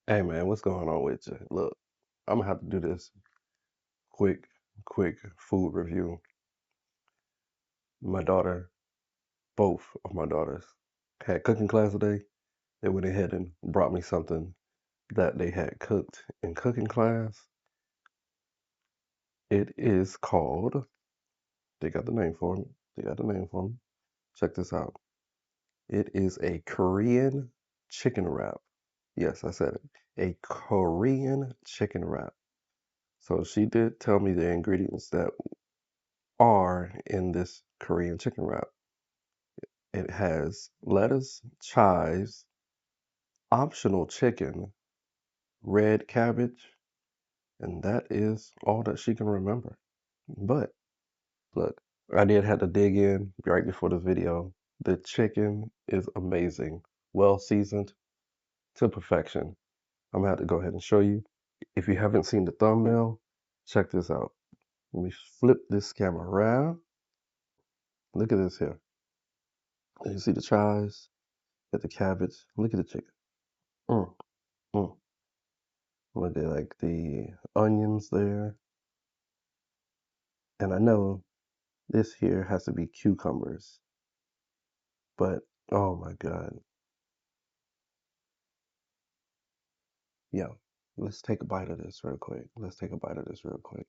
Hey man, what's going on with you? Look, I'm gonna have to do this quick, quick food review. My daughter, both of my daughters, had cooking class today. They went ahead and brought me something that they had cooked in cooking class. It is called, they got the name for me. They got the name for me. Check this out. It is a Korean chicken wrap. Yes, I said it. A Korean chicken wrap. So she did tell me the ingredients that are in this Korean chicken wrap. It has lettuce, chives, optional chicken, red cabbage, and that is all that she can remember. But look, I did have to dig in right before the video. The chicken is amazing, well seasoned to perfection. I'm gonna have to go ahead and show you. If you haven't seen the thumbnail, check this out. Let me flip this camera around. Look at this here. You see the chives, get the cabbage. Look at the chicken. Mm, mm. Look at like the onions there. And I know this here has to be cucumbers, but oh my God. Yeah, let's take a bite of this real quick. Let's take a bite of this real quick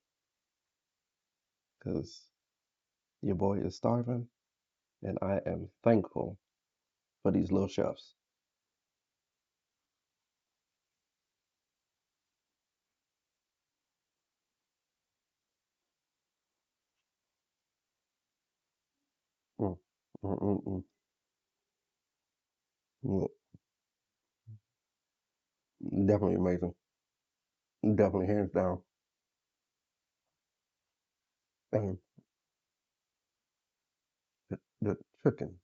because your boy is starving and I am thankful for these little chefs. Mm, mm, mm, mm. Look, definitely amazing. Definitely hands down. And the chicken,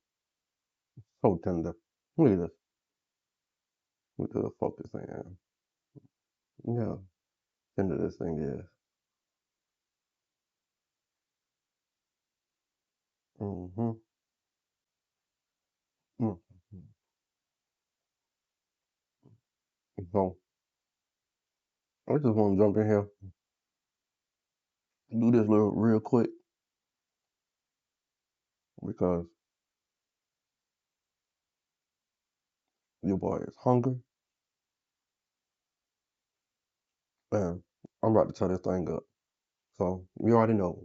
so tender. Look at this. Look at the focus thing. Yeah, tender this thing is. Mm-hmm. Mm. So I just want to jump in here, do this little real quick because your boy is hungry and I'm about to turn this thing up. So you already know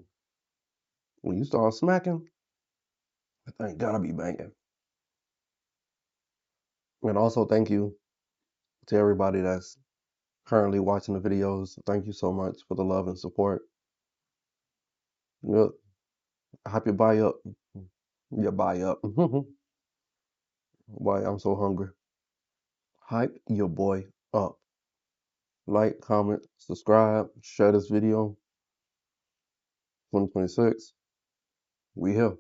when you start smacking, that thing gotta be banging. And also thank you to everybody that's currently watching the videos. Thank you so much for the love and support. Look, I hope you buy up. You buy up. Why I'm so hungry. Hype your boy up. Like, comment, subscribe, share this video. 2026. We here.